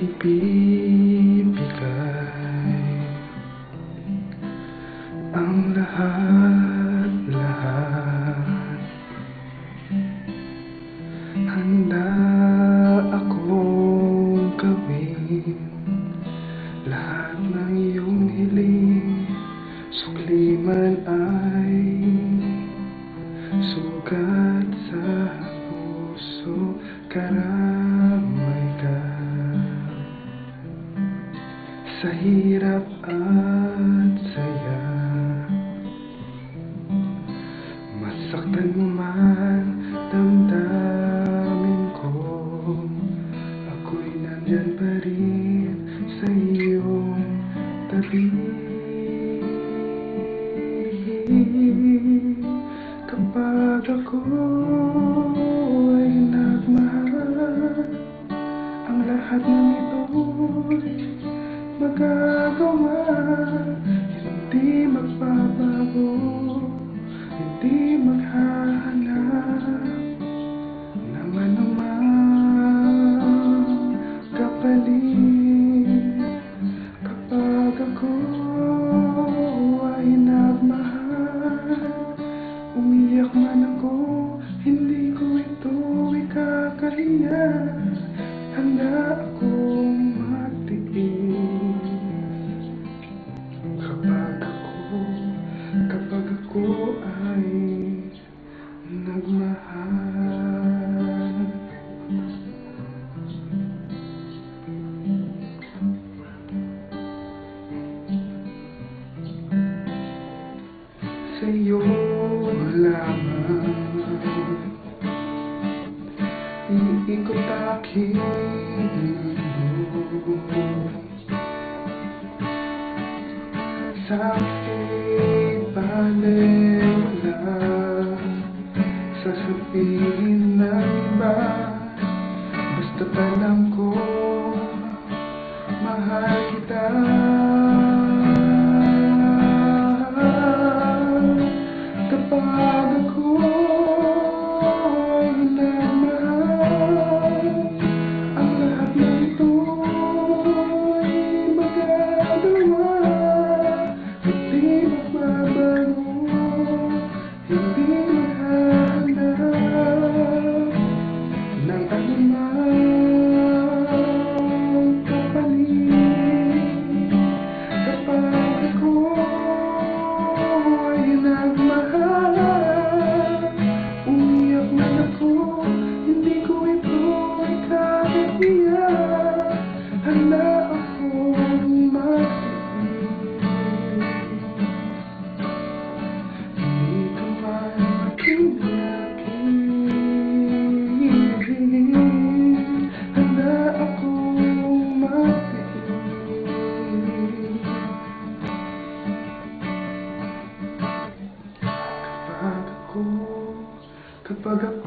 Ibibigay ang lahat-lahat. Handa akong gawin lahat ng iyong hiling, sukli man ay sugat sa puso, karamay ka sa hirap at saya. Masaktan mo man damdamin ko, ako'y nandyan pa rin sa iyong tabi. Kapag ako'y nagmahal, ang lahat ng ito'y magagawa. Hindi magbabago, hindi maghahanap ng anumang kapalit. Kapag ako ay nagmahal, umiyak man ako, hindi ko ito ikakahiya. Handa akong magtiis kapag ako ay nagmahal. Sa iyo lamang iikot aking mundo, sa aking balik lang sasabihin ng iba. Basta't alam ko mahal kita. Kapag ako'y nagmahal, ang lahat ng ito'y magagawa. Hindi magbabago, hindi maghahanap ng anumang kapalit. Kapag ako'y nagmahal, umiyak man ako, hindi ko ito ikakahiya. Handa akong magtiis, hindi ka man makinig. Handa akong magtiis kapag ako